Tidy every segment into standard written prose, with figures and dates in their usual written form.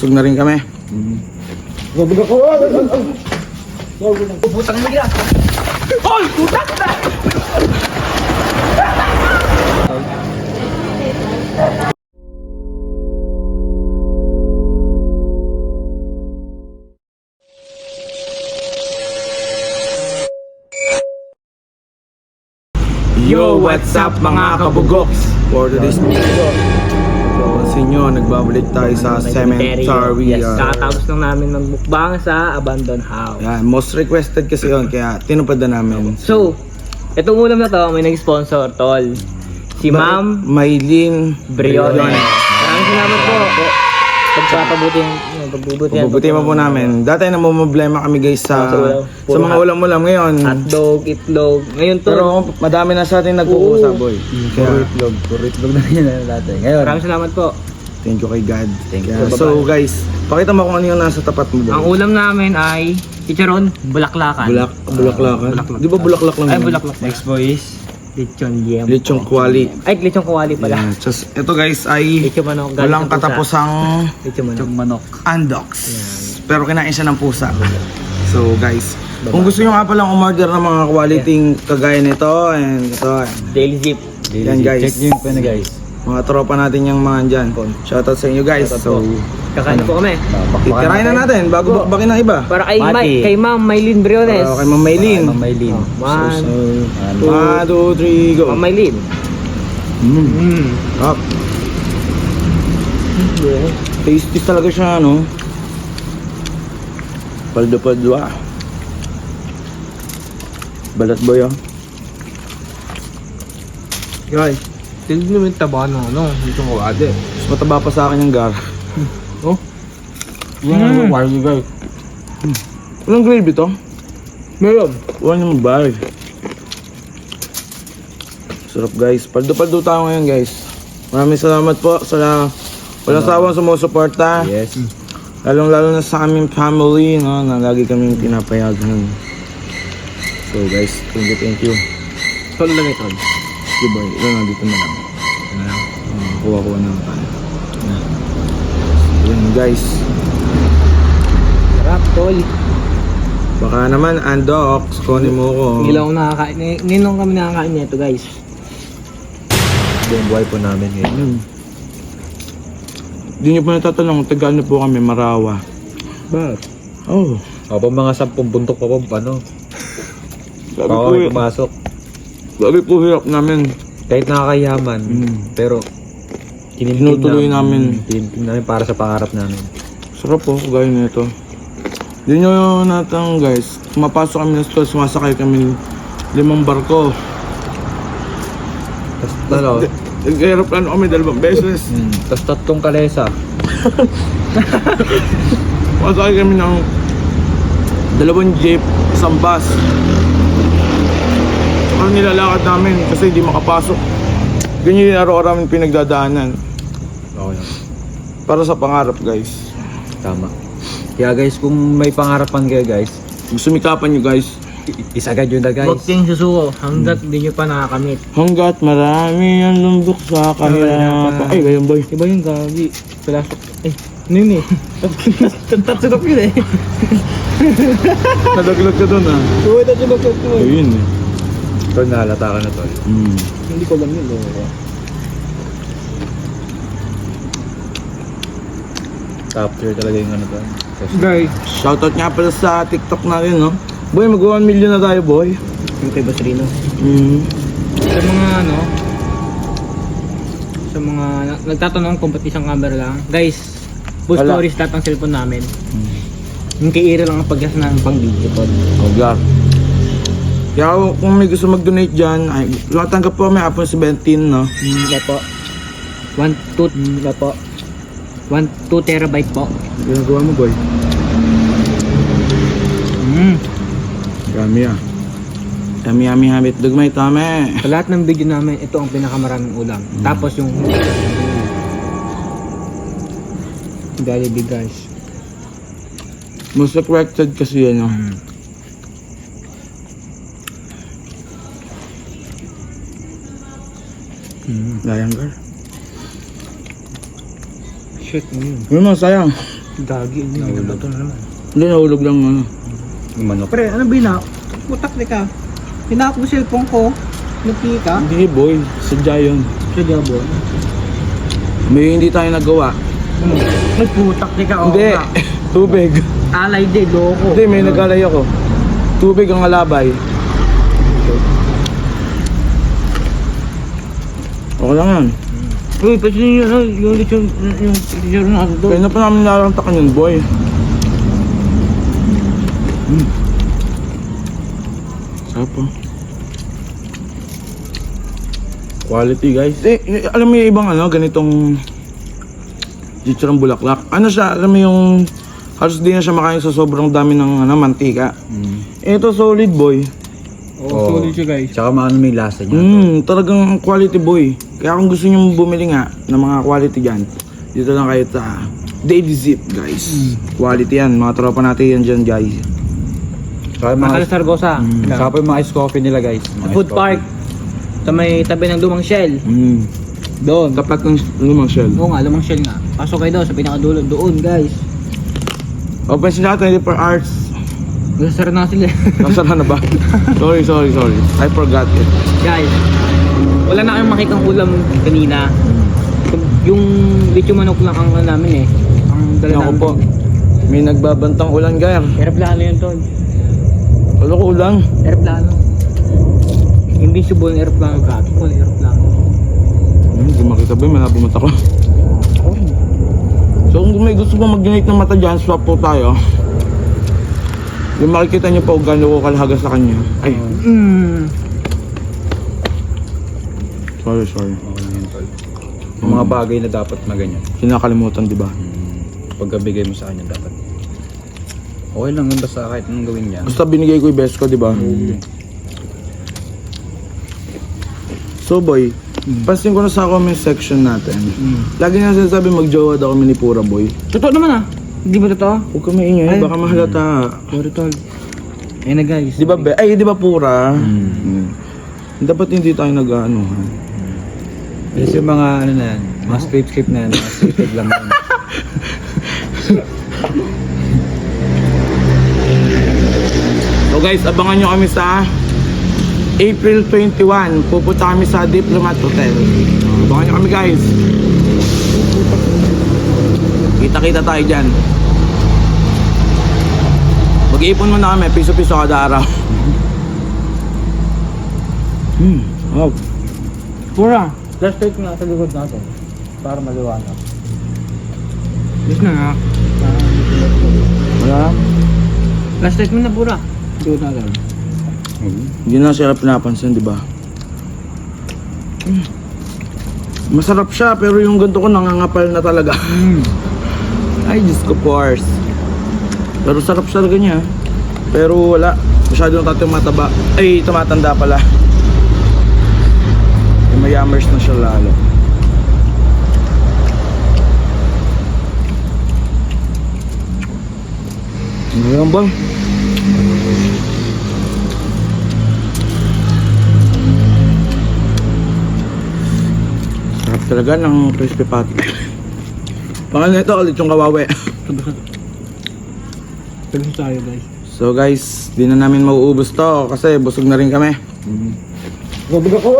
Busog na rin kami. Gabag ako! Putang mo yan! Oy! Putang na! Yo, what's up mga kabugoks? For today's video, pansin nyo, nagbabalik tayo sa cemetery. Yes, kakatapos lang namin magmukbang sa abandoned house. Yan, most requested kasi yun, kaya tinupad na namin. So, itong ulam na to, may nag-sponsor, tol. Si Ma'am Maylin Briones. Maraming salamat po. Pagbubuti mo po namin. Dati namumblema kami guys sa mga ulam-ulam ngayon. Hotdog, itlog. Ngayon to. Pero madami na sa atin nagpupusa, boy. Kaya, Puro itlog na yun dati. Ngayon, Maraming salamat po. thank you kay God. Thank you. Kaya, so guys, pakita mo kung ano yung nasa tapat mo, boy. Ang ulam namin ay chicharon, bulaklakan. Bulaklakan. Di ba bulaklak lang Ay, yun? bulaklak. next po is Lechon yem. Lechong kwali. Ay, lechon kawali pala. Yan. Just, ito guys ay Lechon manok. galing walang sa pusa. katapusang Lechon manok. manok. undox. Pero kinain siya ng pusa. So guys, kung gusto nyo nga palang umorder ng mga quality kagaya nito and ito, Daily zip. Yan, guys. Check nyo yung pena guys. mga tropa natin yung mga dyan. Shoutout sa inyo guys. So, Kakain po kami. titirahin na natin bago bakbakin ng iba. Para kay, Mati. kay Ma'am Maylin Briones. Kay Ma'am Maylin. Maylin. One. 1, 2, 3, go. Ma'am Maylin. Up. Tasty talaga siya, no? Paldo-paldo ah. Balat boy ah. Guys, tignan mo yung taba ng dito ko ate. Mas mataba pa sa akin yung gar. Oh? Yan ang wire guys. Walang gravy to? Meron. Wala naman ba? Sarap guys. Paldo-paldo tayo ngayon guys. Maraming salamat po sa walang sawang sumusuporta. Yes. Lalong-lalo na sa aming family, no, na lagi kaming pinapayagan. So guys, thank you. Tol lang ito. Diba, ito na dito na lang. Kuha-kuha na lang tayo. Yan guys. Sarap, tol. Baka naman, Andox, kunin mo ko. Hindi lang ako nakakain. Ngayon lang kami nakakain nito, guys. Buong buhay po namin ngayon. Hindi nyo po natatanong, tagaan nyo po kami, Marawa. Bakit? Oh, Opo, mga 10 buntok pa po, ano? sabi Baka po, kami pumasok. sabi po hirap namin. Kahit nakakayaman, pero Tinutuloy namin. Tinitin namin para sa pangarap namin. Sarap po, gaya nito. Hindi nyo natang guys, mapasok kami ng store, sumasakay kami 5 barko. Tapos, ano? Nag-aeroplano kami 2 beses. Tapos 3 kalesa. Sumasakay kami ng 2 jeep, 1 bus. Saka nilalakad namin kasi hindi makapasok. Ganyan yung araw-araw namin pinagdadaanan. Okay lang. Para sa pangarap guys. Tama. Kaya guys, kung may pangarapan kayo guys, Sumikapan nyo guys. isagad yun na guys. Huwag kayong susuko hanggat hindi nyo pa nakakamit. Hanggat marami ang lumbok sa kahirapan. Ay, ganyan boy. Iba yung gagi. Palasok. Eh, ano yun eh? Tatsulok yun eh. Nadaglag ka dun ah. Oo, tatsulok yun. Ayun eh. Tol, nahalata ka na tol. Hindi ko alam yun. Top tier talaga yung ano tol. Guys. Shoutout nga pala sa TikTok natin no. Boy, mag-1 million na tayo boy. Yung kay Basrino. Sa mga ano, sa mga nagtatanong kung ba't isang camera lang. Guys, full Wala. stories lahat ng cellphone namin. Yung kay Ira lang ang pag-gas na pang video po. Oh God. Kaya kung may gusto mag-donate dyan, ay, matanggap po may iPhone 17 no. Wala po. 2 terabyte po. Ginagawa mo boy. Yummy ah. Yummy habit dugmay tame. Sa lahat ng video namin, ito ang pinakamaraming ulam. Tapos yung Jollibee guys. Most requested kasi yan no. Layang girl. Shit, ano yun? Yun mo, sayang. Gagi, hindi na ba ito na naman? Hindi, nahulog lang ano. Yung manok. Pre, ano bina? Putak na ka. Hinahak mo cellphone ko. Nagpili ka. Hindi boy, sadya yun. Sa gabon. May hindi tayo nagawa. Nagputak na ka. Hindi, tubig. Alay din, loko. Hindi, may nag-alay ako. Tubig ang alabay. Okay lang yan. Uy, pati yung lechon natin to. Kaya na pa namin nalantakan yun, boy. Sarap po. Quality, guys. Alam mo yung ibang ganitong chichirang bulaklak. Ano siya, alam mo yung halos di na siya makain sa sobrang dami ng mantika. Ito solid, boy. Oh, solid siya guys. Tsaka maano may lasa niya. Talagang quality, boy. Kaya kung gusto niyo bumili nga ng mga quality dyan, dito lang kayo sa Daily Zip, guys. Quality yan. Mga tropa natin yan dyan, guys. Tsaka yung mga, Mga Sargosa. tsaka pa yung mga ice coffee nila guys. Mga Food ice park. Sa may tabi ng Lumang Shell. Doon. Tapat ng lumang shell. Oo nga, Lumang Shell nga. Pasok kayo doon sa pinakadulo. Doon guys. Open sila 24 hours. Gasar na sila. Nasara na ba? Sorry. I forgot it. Guys, wala na kayong makitang ulam kanina. Yung lechon manok lang ang namin eh. Ang dala Ako namin. po. May nagbabantang ulan, guys. Aeroplano yun tol. Wala ko ulan. Aeroplano. Invisible aeroplano ka. Full aeroplano. Hindi makita ba? Malabo mata ko. So kung may gusto mo mag-donate ng mata dyan, swap po tayo. Yung makikita niyo pa kung gaano ko kalahaga sa kanya. Ay, sorry. Okay lang yun, tol. Yung mga bagay na dapat na ganyan. Kinakalimutan, di ba? Pagkabigay mo sa kanya dapat. Okay lang yun basta kahit anong gawin niya. Basta binigay ko yung best ko, di ba? So boy, pansin ko na sa comment section natin. Lagi na sinasabi mag-jowa daw kami ni Pura Boy. Totoo naman ah. Hindi ba totoo? Huwag ka maingay, Ay. baka mahalata. Sorry tol. Ayun na guys. Di ba, di ba Pura? Dapat hindi tayo nag-aanuhan. Yes, yung mga ano na yan, mga script na yan, mga scripted lang yan. So guys, abangan nyo kami sa April 21. Pupunta kami sa Diplomat Hotel. Abangan nyo kami, guys. Kita-kita tayo dyan. Mag-iipon muna kami, piso-piso kada araw. Oh. Pura. Last take nga sa likod natin. Para maliwanag. Yes na nga. Wala. Last take mo na pura. Likod natin. Hindi na siya pinapansin, di ba? Masarap siya, pero yung ganito ko nangangapal na talaga. Ay, Diyos ko, Pars. Pero sarap talaga niya. Pero wala. Masyadong mataba. Ay, tumatanda pala. May yammers na siya lalo. Ano yan ba? Sarap talaga ng crispy patty. Pangalan nito, ulit yung kawawe. Pagkas tayo guys. So guys, di na namin mauubos to kasi busog na rin kami. Gabig ako!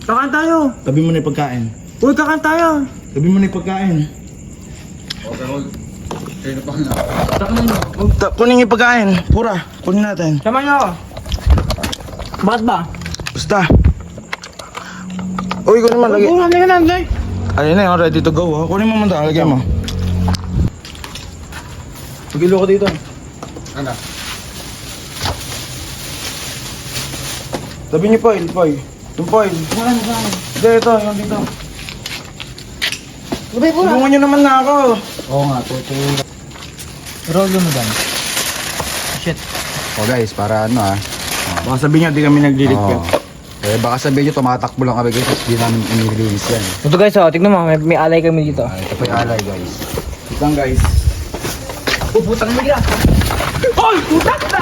Kakan tayo! Tabi mo na yung pagkain. Uy, kakan tayo! Tabi mo na yung pagkain. Kunin yung pagkain. Pura, kunin natin. Sama nyo ako! Bakit ba? Basta. Uy, kunin mo. Lagi. Oo, hindi ka na, Anday! Ayun na yun, ready to go. Oh. Kunin mo muna, lagay mo. Magilo ko dito. Ano? Tabi niyo foil. Yung foil. Saan? Hindi, ito, yung dito. Sabay po Tulungan niyo naman na ako. Oo nga, tutulong. Rolo mo dyan. Shit. Oh guys, para ano Baka sabihin niyo, di kami nagliligpit. Eh baka sabihin nyo tumatakbo lang kami guys, tapos di namin inilinis yan. Ito guys, oh, tignan mo, may alay kami dito. Ito pa yung alay guys. Isang guys. Puputang mo yan! Oy! Putang na!